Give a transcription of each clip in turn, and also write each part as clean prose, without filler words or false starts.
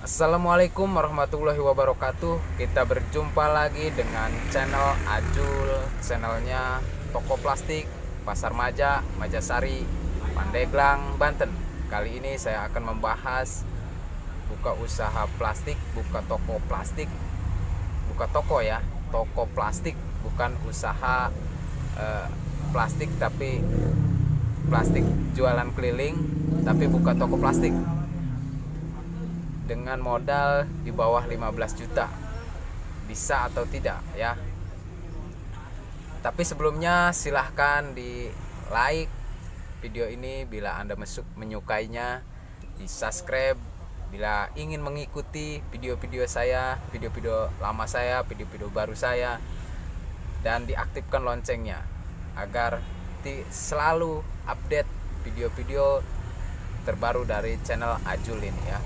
Assalamualaikum warahmatullahi wabarakatuh. Kita berjumpa lagi dengan channel Ajul, channelnya toko plastik Pasar Maja, Majasari, Pandeglang, Banten. Kali ini saya akan membahas buka usaha plastik, buka toko plastik, buka toko ya, toko plastik, bukan usaha plastik tapi plastik jualan keliling, tapi buka toko plastik dengan modal di bawah 15 juta. Bisa atau tidak ya. Tapi sebelumnya silahkan di like video ini bila Anda menyukainya, di subscribe bila ingin mengikuti video-video saya, video-video lama saya, video-video baru saya, dan diaktifkan loncengnya agar selalu update video-video terbaru dari channel Ajul ini ya.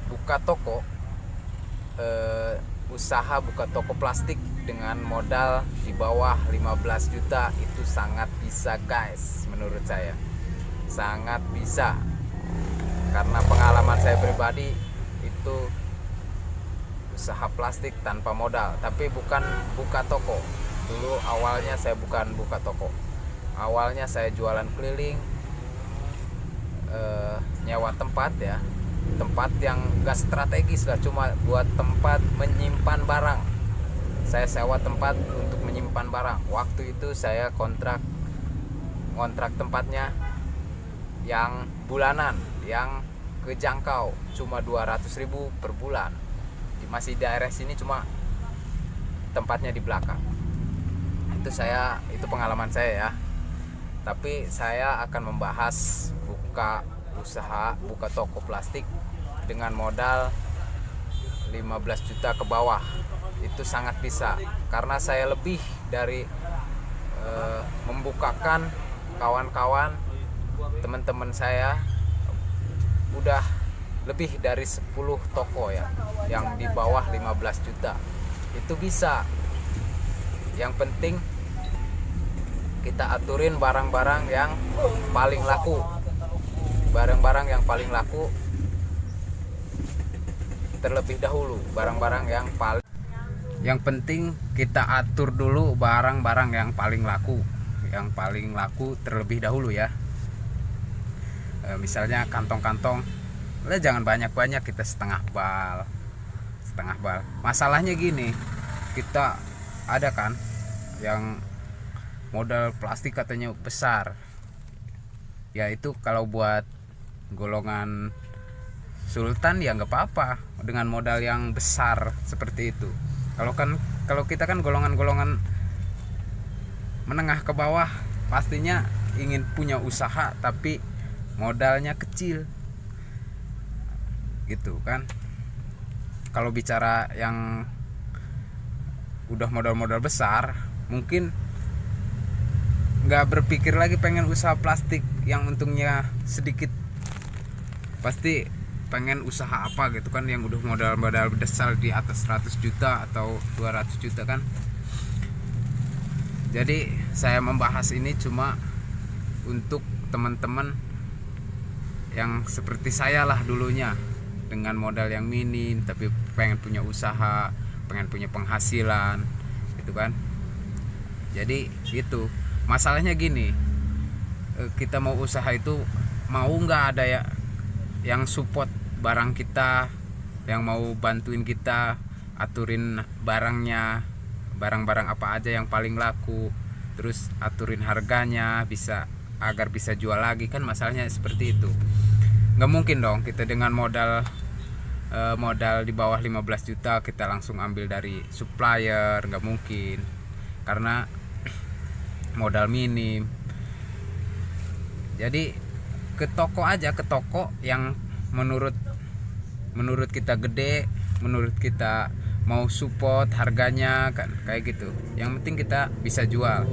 Buka toko, usaha buka toko plastik dengan modal di bawah 15 juta itu sangat bisa guys, menurut saya sangat bisa, karena pengalaman saya pribadi itu usaha plastik tanpa modal, tapi bukan buka toko. Dulu awalnya saya bukan buka toko, awalnya saya jualan keliling, nyewa tempat ya, tempat yang gak strategis lah, cuma buat tempat menyimpan barang. Saya sewa tempat untuk menyimpan barang. Waktu itu saya kontrak tempatnya yang bulanan, yang kejangkau, cuma 200.000 per bulan. Masih daerah sini, cuma tempatnya di belakang. Itu pengalaman saya ya. Tapi saya akan membahas buka usaha, buka toko plastik dengan modal 15 juta ke bawah. Itu sangat bisa, karena saya lebih dari membukakan kawan-kawan, teman-teman saya udah lebih dari 10 toko ya yang di bawah 15 juta. Itu bisa. Yang penting kita aturin barang-barang yang paling laku. Barang-barang yang paling laku terlebih dahulu, barang-barang yang penting kita atur dulu barang-barang yang paling laku terlebih dahulu ya. Misalnya kantong-kantong, jangan banyak-banyak, kita setengah bal. Masalahnya gini, kita ada kan yang modal plastik katanya besar ya, itu kalau buat golongan sultan ya nggak apa-apa dengan modal yang besar seperti itu. Kalau kita kan golongan menengah ke bawah, pastinya ingin punya usaha tapi modalnya kecil gitu kan. Kalau bicara yang udah modal besar, mungkin nggak berpikir lagi pengen usaha plastik yang untungnya sedikit, pasti pengen usaha apa gitu kan, yang udah modal besar di atas 100 juta atau 200 juta kan. Jadi saya membahas ini cuma untuk teman-teman yang seperti saya lah dulunya, dengan modal yang minim tapi pengen punya usaha, pengen punya penghasilan gitu kan. Jadi gitu, masalahnya gini, kita mau usaha itu mau nggak ada ya yang support barang kita, yang mau bantuin kita aturin barangnya, barang-barang apa aja yang paling laku, terus aturin harganya agar bisa jual lagi kan. Masalahnya seperti itu. Nggak mungkin dong kita dengan modal di bawah 15 juta kita langsung ambil dari supplier, nggak mungkin, karena modal minim. Jadi ke toko yang menurut kita gede, menurut kita mau support harganya kan, kayak gitu. Yang penting kita bisa jual.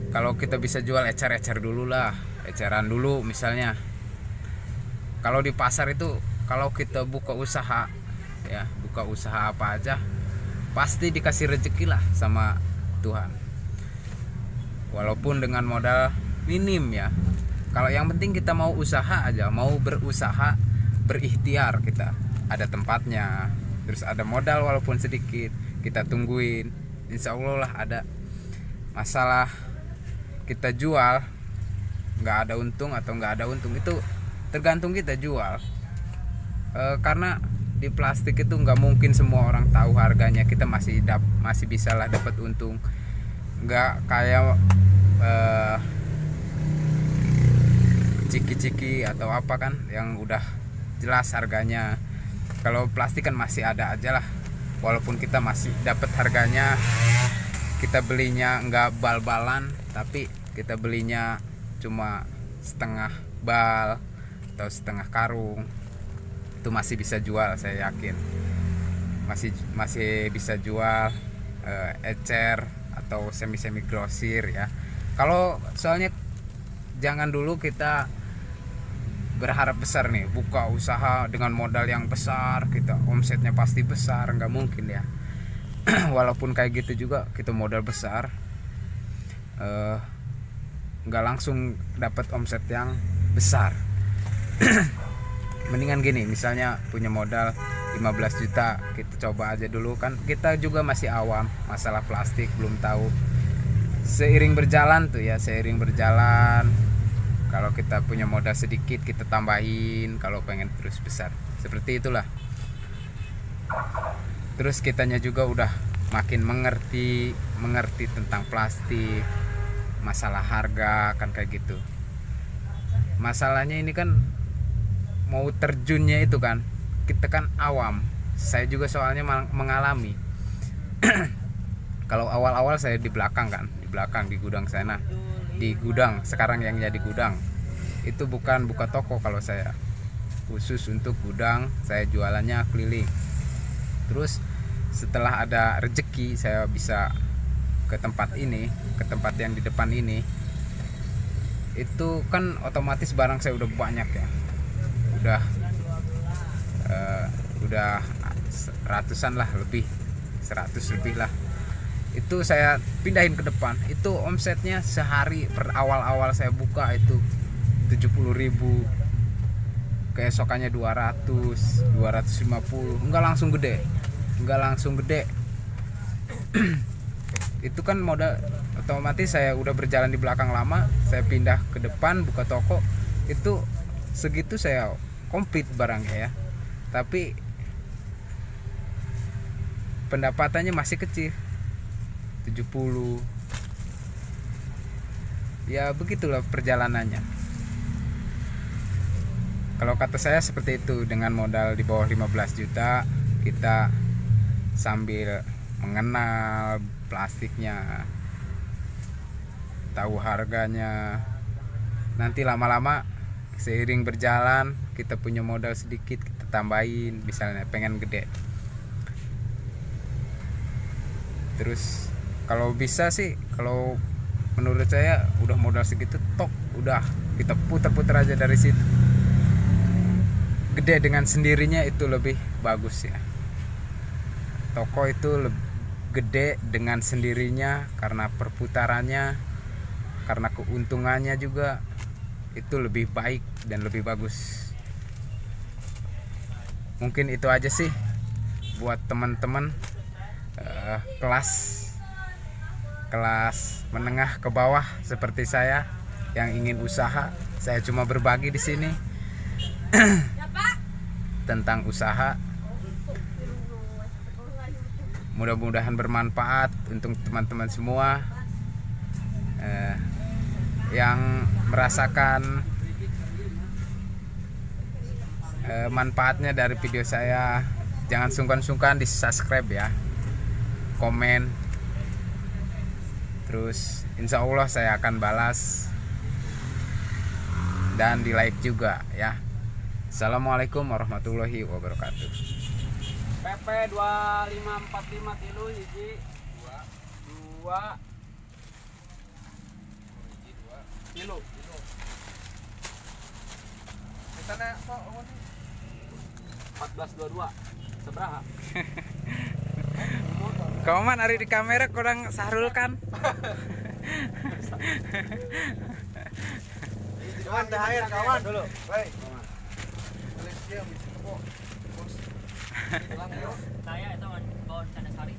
Kalau kita bisa jual, ecer eceran dulu misalnya. Kalau di pasar itu, kalau kita buka usaha apa aja pasti dikasih rezeki lah sama Tuhan, walaupun dengan modal minim ya. Kalau yang penting kita mau usaha aja, mau berusaha, berikhtiar, kita ada tempatnya, terus ada modal walaupun sedikit, kita tungguin, insya Allah lah ada. Masalah kita jual nggak ada untung atau nggak ada untung itu tergantung kita jual. Karena di plastik itu nggak mungkin semua orang tahu harganya, kita masih bisa lah dapat untung, nggak kayak ciki-ciki atau apa kan yang udah jelas harganya. Kalau plastik kan masih ada aja lah, walaupun kita masih dapat harganya, kita belinya nggak bal-balan, tapi kita belinya cuma setengah bal atau setengah karung, itu masih bisa jual, saya yakin masih bisa jual ecer atau semi grosir ya. Kalau soalnya jangan dulu kita berharap besar nih, buka usaha dengan modal yang besar, kita omsetnya pasti besar, nggak mungkin ya. Walaupun kayak gitu juga kita modal besar, nggak langsung dapat omset yang besar. Mendingan gini, misalnya punya modal 15 juta, kita coba aja dulu kan, kita juga masih awam masalah plastik, belum tahu. Seiring berjalan kalau kita punya modal sedikit kita tambahin, kalau pengen terus besar, seperti itulah. Terus kitanya juga udah makin mengerti tentang plastik, masalah harga kan kayak gitu. Masalahnya ini kan mau terjunnya itu kan, kita kan awam, saya juga soalnya mengalami. Kalau awal-awal saya di belakang di gudang sana, di gudang sekarang yang jadi gudang itu bukan buka toko, kalau saya khusus untuk gudang, saya jualannya keliling. Terus setelah ada rezeki saya bisa ke tempat yang di depan ini, itu kan otomatis barang saya udah banyak ya, udah ratusan lah, lebih 100 lebih lah. Itu saya pindahin ke depan, itu omsetnya sehari per awal saya buka itu 70.000, keesokannya 200, 250, nggak langsung gede. Itu kan modal, otomatis saya udah berjalan di belakang lama, saya pindah ke depan buka toko, itu segitu saya komplit barangnya ya, tapi pendapatannya masih kecil, 70. Ya begitulah perjalanannya. Kalau kata saya seperti itu, dengan modal di bawah 15 juta kita sambil mengenal plastiknya, tahu harganya, nanti lama-lama seiring berjalan kita punya modal sedikit, kita tambahin, misalnya pengen gede. Terus kalau bisa sih, kalau menurut saya udah modal segitu tok, udah kita putar-putar aja dari situ. Gede dengan sendirinya itu lebih bagus ya. Toko itu gede dengan sendirinya karena perputarannya, karena keuntungannya juga, itu lebih baik dan lebih bagus. Mungkin itu aja sih buat teman-teman kelas menengah ke bawah seperti saya yang ingin usaha. Saya cuma berbagi di sini tentang usaha. Mudah-mudahan bermanfaat untuk teman-teman semua yang merasakan manfaatnya dari video saya. Jangan sungkan-sungkan di subscribe ya, komen, terus insya Allah saya akan balas, dan di like juga ya. Assalamualaikum warahmatullahi wabarakatuh. PP 2545 tilu hiji 2 tilu kita na kok 1422 seberapa? Kau man hari di kamera kurang sahrul kan? Kawan THR kawan dulu. Baik. Malaysia bisa kok. Bos. Hilang yuk. Saya itu bawa Canda Sari.